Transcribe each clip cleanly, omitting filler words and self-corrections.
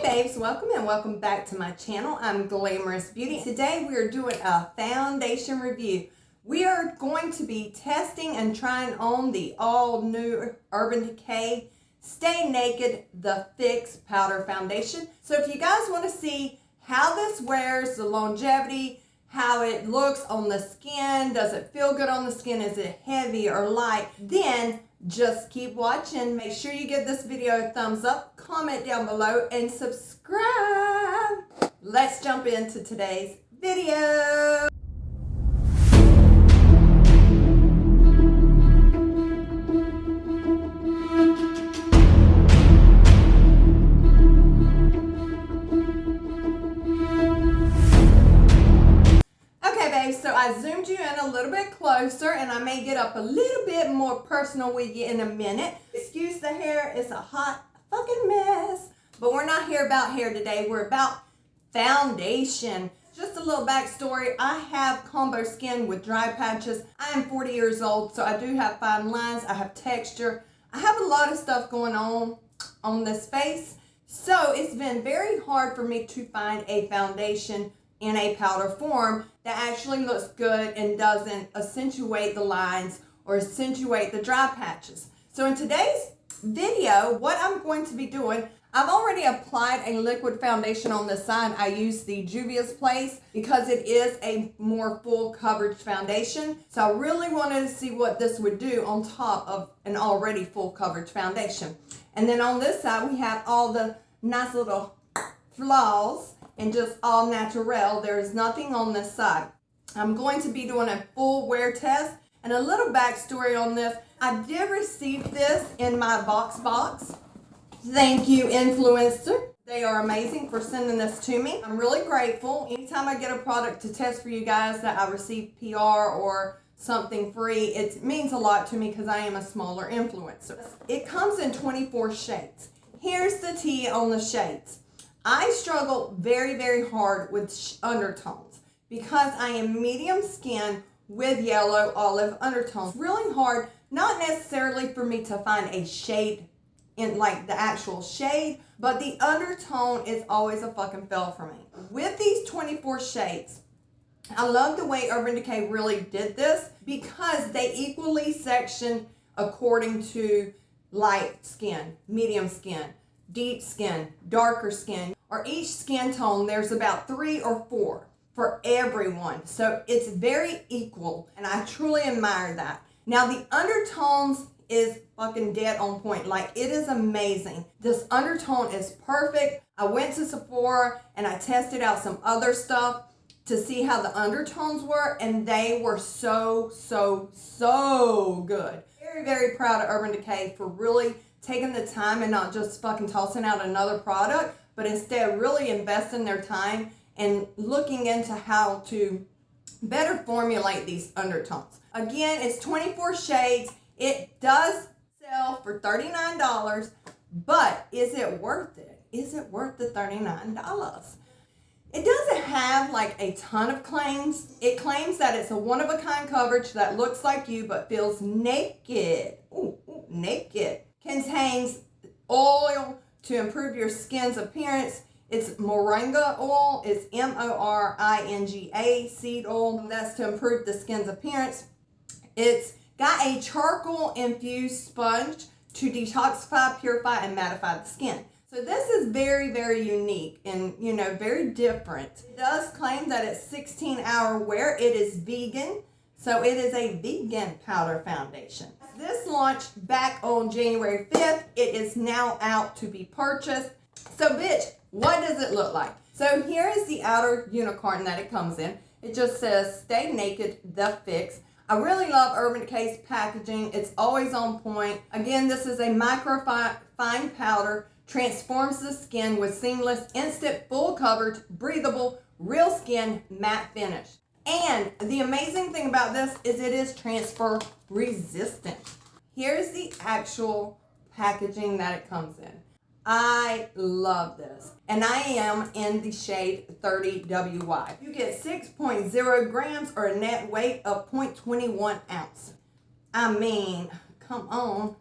Babes, welcome back to my channel. I'm Glamorous Beauty. Today we are doing a foundation review. We are going to be testing and trying on the all new Urban Decay Stay Naked The Fix Powder Foundation. So if you guys want to see how this wears, the longevity, how it looks on the skin, does it feel good on the skin, is it heavy or light, then just keep watching. Make sure you give this video a thumbs up, comment down below, and subscribe. Let's jump into today's video. So I zoomed you in a little bit closer, and I may get up a little bit more personal with you in a minute. Excuse the hair, it's a hot fucking mess. But we're not here about hair today, we're about foundation. Just a little backstory, I have combo skin with dry patches. I am 40 years old, so I do have fine lines, I have texture. I have a lot of stuff going on this face. So it's been very hard for me to find a foundation in a powder form that actually looks good and doesn't accentuate the lines or accentuate the dry patches. So in today's video, what I'm going to be doing, I've already applied a liquid foundation on this side. I use the Juvia's Place because it is a more full coverage foundation. So I really wanted to see what this would do on top of an already full coverage foundation. And then on this side, we have all the nice little flaws and just all natural. There's nothing on this side. I'm going to be doing a full wear test and a little backstory on this. I did receive this in my box. Thank you, influencer. They are amazing for sending this to me. I'm really grateful. Anytime I get a product to test for you guys that I receive PR or something free, it means a lot to me because I am a smaller influencer. It comes in 24 shades. Here's the tea on the shades. I struggle very hard with undertones because I am medium skin with yellow olive undertones. It's really hard, not necessarily for me to find a shade in like the actual shade, but the undertone is always a fucking fail for me. With these 24 shades, I love the way Urban Decay really did this because they equally section according to light skin, medium skin, deep skin, darker skin, or each skin tone. There's about 3 or 4 for everyone. So it's very equal, and I truly admire that. Now the undertones is fucking dead on point. Like, it is amazing. This undertone is perfect. I went to Sephora and I tested out some other stuff to see how the undertones were, and they were so good. Very proud of Urban Decay for really taking the time and not just fucking tossing out another product, but instead really investing their time and looking into how to better formulate these undertones. Again, it's 24 shades. It does sell for $39, but is it worth it? Is it worth the $39? It doesn't have like a ton of claims. It claims that it's a one-of-a-kind coverage that looks like you but feels naked. Ooh, naked. Contains oil to improve your skin's appearance. It's moringa oil. It's moringa seed oil. That's to improve the skin's appearance. It's got a charcoal infused sponge to detoxify, purify, and mattify the skin. So this is very unique and, you know, very different. It does claim that it's 16-hour wear. It is vegan. So it is a vegan powder foundation. This launched back on January 5th. It is now out to be purchased. So bitch, what does it look like? So here is the outer unicorn that it comes in. It just says Stay Naked The Fix. I really love Urban Decay's packaging. It's always on point. Again, this is a micro-fine powder. Transforms the skin with seamless, instant, full coverage, breathable, real skin matte finish. And the amazing thing about this is it is transfer resistant. Here's the actual packaging that it comes in. I love this. And I am in the shade 30WY. You get 6.0 grams or a net weight of 0.21 ounce. I mean, come on.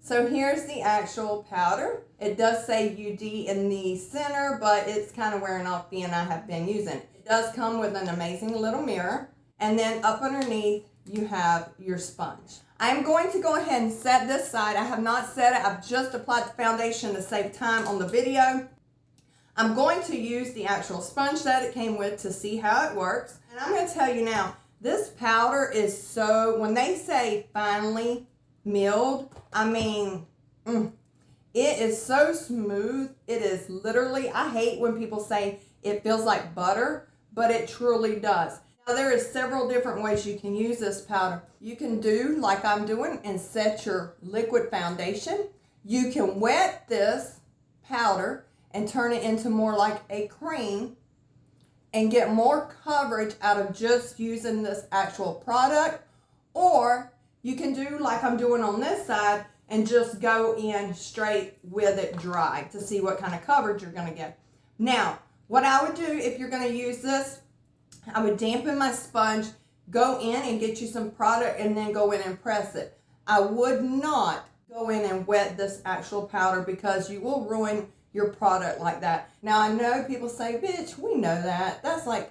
So here's the actual powder. It does say UD in the center, but it's kind of wearing off being I have been using it. It does come with an amazing little mirror. And then up underneath, you have your sponge. I'm going to go ahead and set this side. I have not set it. I've just applied the foundation to save time on the video. I'm going to use the actual sponge that it came with to see how it works. And I'm going to tell you now, this powder is so, when they say finely milled, I mean, it is so smooth. It is literally, I hate when people say it feels like butter, but it truly does. Now, there is several different ways you can use this powder. You can do like I'm doing and set your liquid foundation. You can wet this powder and turn it into more like a cream and get more coverage out of just using this actual product. Or you can do like I'm doing on this side and just go in straight with it dry to see what kind of coverage you're going to get. Now, what I would do if you're going to use this, I would dampen my sponge, go in and get you some product, and then go in and press it. I would not go in and wet this actual powder because you will ruin your product like that. Now, I know people say, bitch, we know that. That's like,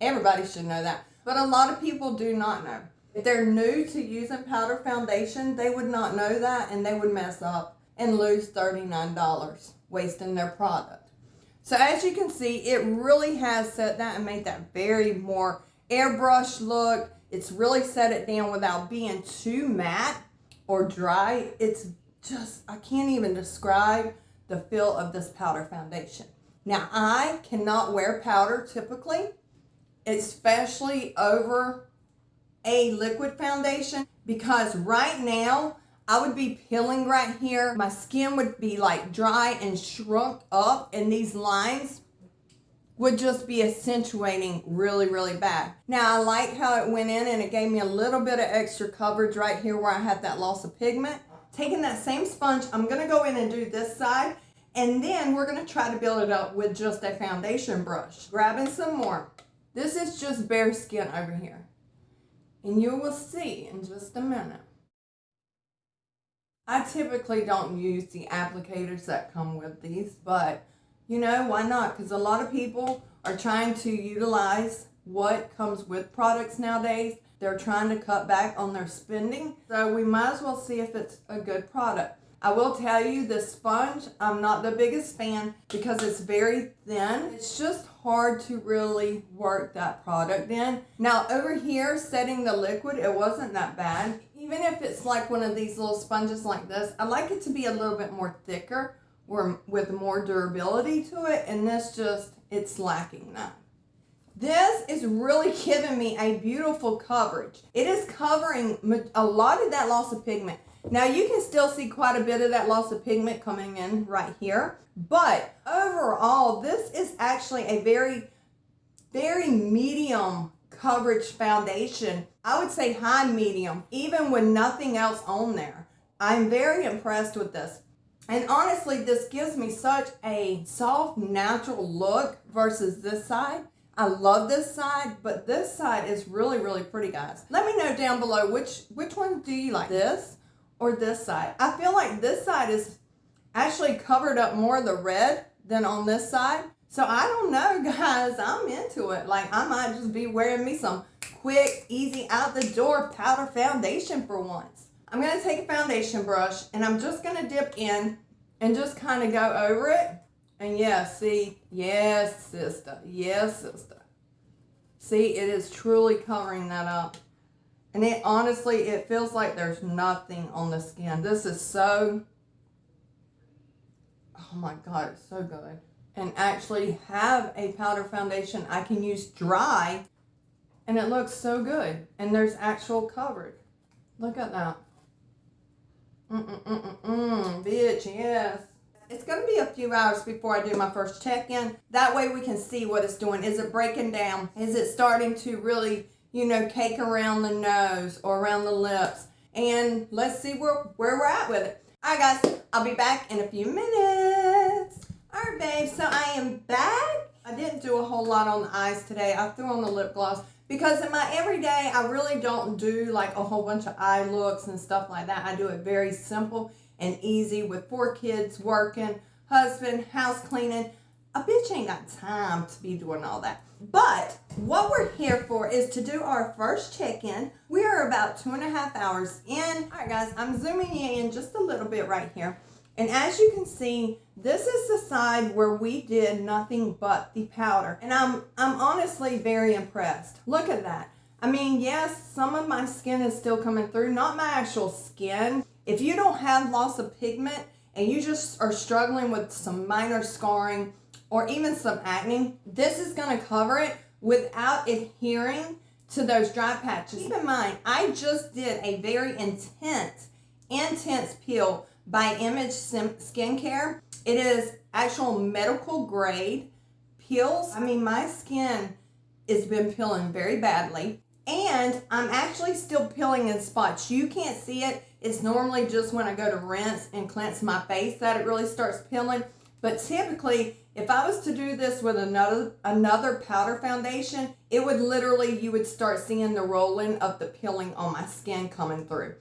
everybody should know that. But a lot of people do not know. If they're new to using powder foundation, they would not know that, and they would mess up and lose $39 wasting their product. So as you can see, it really has set that and made that very more airbrush look. It's really set it down without being too matte or dry. It's just, I can't even describe the feel of this powder foundation. Now, I cannot wear powder typically, especially over a liquid foundation, because right now, I would be peeling right here. My skin would be like dry and shrunk up, and these lines would just be accentuating really, really bad. Now, I like how it went in and it gave me a little bit of extra coverage right here where I had that loss of pigment. Taking that same sponge, I'm gonna go in and do this side, and then we're gonna try to build it up with just a foundation brush. Grabbing some more. This is just bare skin over here. And you will see in just a minute. I typically don't use the applicators that come with these, but you know, why not? Because a lot of people are trying to utilize what comes with products nowadays. They're trying to cut back on their spending, so we might as well see if it's a good product. I will tell you, this sponge, I'm not the biggest fan because it's very thin. It's just hard to really work that product in. Now, over here, setting the liquid, it wasn't that bad. Even if it's like one of these little sponges like this, I like it to be a little bit more thicker or with more durability to it, and this just, it's lacking that. This is really giving me a beautiful coverage. It is covering a lot of that loss of pigment. Now, you can still see quite a bit of that loss of pigment coming in right here, but overall, this is actually a very, very medium coverage foundation. I would say high medium, even with nothing else on there. I'm very impressed with this. And honestly, this gives me such a soft, natural look versus this side. I love this side, but this side is really, really pretty, guys. Let me know down below which one do you like, this or this side. I feel like this side is actually covered up more of the red than on this side. So I don't know, guys. I'm into it. Like, I might just be wearing me some quick, easy, out the door powder foundation for once. I'm going to take a foundation brush and I'm just going to dip in and just kind of go over it. And yeah, see, yes, sister. Yes, sister. See, it is truly covering that up. And it honestly, it feels like there's nothing on the skin. This is so, oh my God, it's so good. And actually have a powder foundation I can use dry, and it looks so good. And there's actual coverage. Look at that. Bitch, yes. It's going to be a few hours before I do my first check-in. That way we can see what it's doing. Is it breaking down? Is it starting to really, you know, cake around the nose or around the lips? And let's see where we're at with it. All right, guys, I'll be back in a few minutes. All right, babe, so I am back. I didn't do a whole lot on the eyes today. I threw on the lip gloss because in my everyday, I really don't do like a whole bunch of eye looks and stuff like that. I do it very simple and easy with 4 kids working, husband, house cleaning. A bitch ain't got time to be doing all that. But what we're here for is to do our first check-in. We are about 2.5 hours in. All right, guys, I'm zooming in just a little bit right here. And as you can see, this is the side where we did nothing but the powder. And I'm honestly very impressed. Look at that. I mean, yes, some of my skin is still coming through, not my actual skin. If you don't have loss of pigment and you just are struggling with some minor scarring or even some acne, this is going to cover it without adhering to those dry patches. Keep in mind, I just did a very intense peel by Image Skincare. It is actual medical grade peels. I mean, my skin has been peeling very badly, and I'm actually still peeling in spots. You can't see it. It's normally just when I go to rinse and cleanse my face that it really starts peeling. But typically, if I was to do this with another powder foundation, it would literally, you would start seeing the rolling of the peeling on my skin coming through.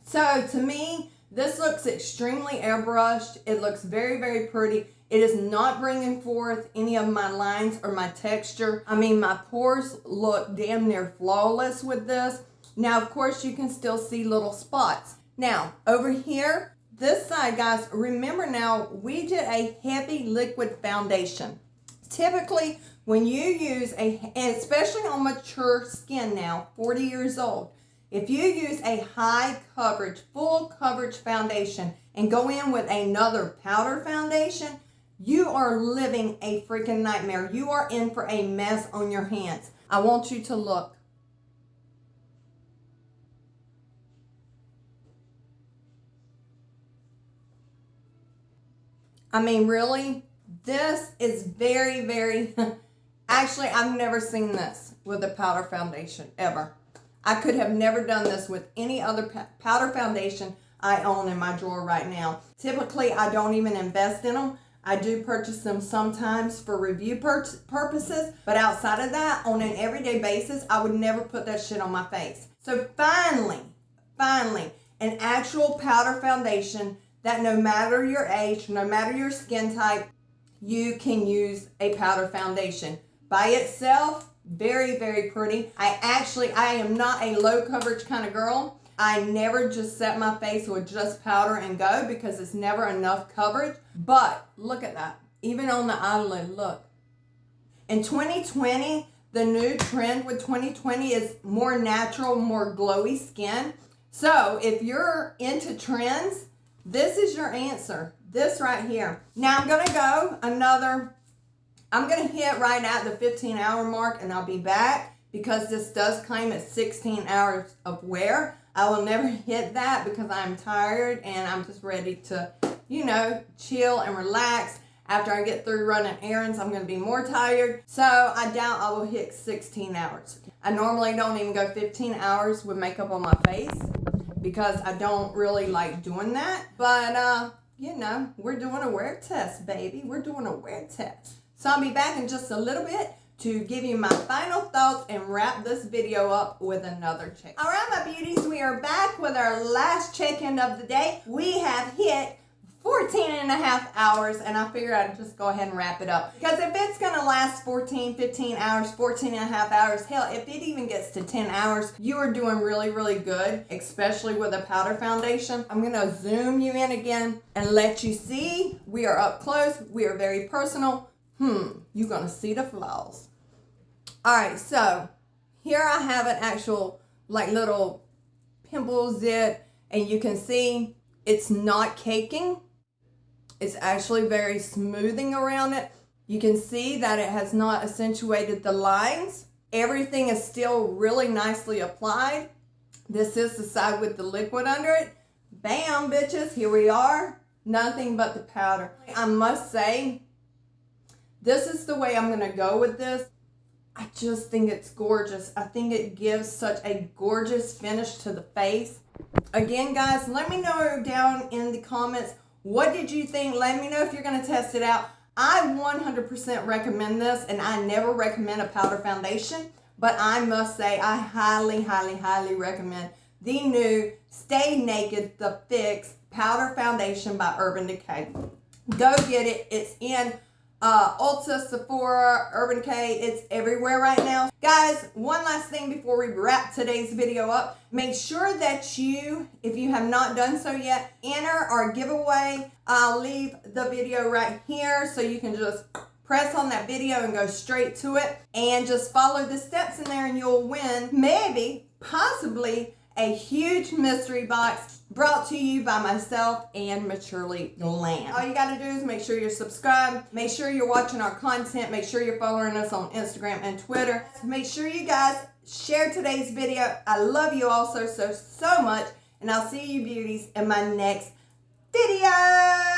So to me, this looks extremely airbrushed. It looks very, very pretty. It is not bringing forth any of my lines or my texture. I mean, my pores look damn near flawless with this. Now, of course, you can still see little spots. Now, over here, this side, guys, remember now, we did a heavy liquid foundation. Typically, when you use especially on mature skin now, 40 years old, if you use a high coverage, full coverage foundation and go in with another powder foundation, you are living a freaking nightmare. You are in for a mess on your hands. I want you to look. I mean, really, this is very, very, actually, I've never seen this with a powder foundation, ever. I could have never done this with any other powder foundation I own in my drawer right now. Typically, I don't even invest in them. I do purchase them sometimes for review purposes, but outside of that, on an everyday basis, I would never put that shit on my face. So finally, an actual powder foundation that no matter your age, no matter your skin type, you can use a powder foundation. By itself, very, very pretty. I am not a low coverage kind of girl. I never just set my face with just powder and go because it's never enough coverage. But look at that. Even on the eyelid, look. In 2020, the new trend with 2020 is more natural, more glowy skin. So if you're into trends, this is your answer. This right here. Now I'm going to hit right at the 15-hour mark and I'll be back because this does claim it's 16 hours of wear. I will never hit that because I'm tired and I'm just ready to, you know, chill and relax. After I get through running errands, I'm going to be more tired. So I doubt I will hit 16 hours. I normally don't even go 15 hours with makeup on my face because I don't really like doing that. But, you know, we're doing a wear test, baby. We're doing a wear test. So I'll be back in just a little bit to give you my final thoughts and wrap this video up with another check. All right, my beauties, we are back with our last check-in of the day. We have hit 14.5 hours, and I figured I'd just go ahead and wrap it up. Because if it's going to last 14, 15 hours, 14.5 hours, hell, if it even gets to 10 hours, you are doing really, really good, especially with a powder foundation. I'm going to zoom you in again and let you see. We are up close. We are very personal. You're going to see the flaws. All right, so here I have an actual, like, little pimple zit, and you can see it's not caking. It's actually very smoothing around it. You can see that it has not accentuated the lines. Everything is still really nicely applied. This is the side with the liquid under it. Bam, bitches, here we are. Nothing but the powder. I must say, this is the way I'm going to go with this. I just think it's gorgeous. I think it gives such a gorgeous finish to the face. Again, guys, let me know down in the comments, what did you think? Let me know if you're going to test it out. I 100% recommend this, and I never recommend a powder foundation, but I must say I highly, highly, highly recommend the new Stay Naked, the Fix Powder Foundation by Urban Decay. Go get it. It's in Ulta, Sephora, Urban Decay. It's everywhere right now. Guys, one last thing before we wrap today's video up. Make sure that you, if you have not done so yet, enter our giveaway. I'll leave the video right here so you can just press on that video and go straight to it. And just follow the steps in there and you'll win maybe, possibly, a huge mystery box brought to you by myself and Maturely Glam. All you gotta do is make sure you're subscribed, make sure you're watching our content, make sure you're following us on Instagram and Twitter. Make sure you guys share today's video. I love you all so much, and I'll see you beauties in my next video.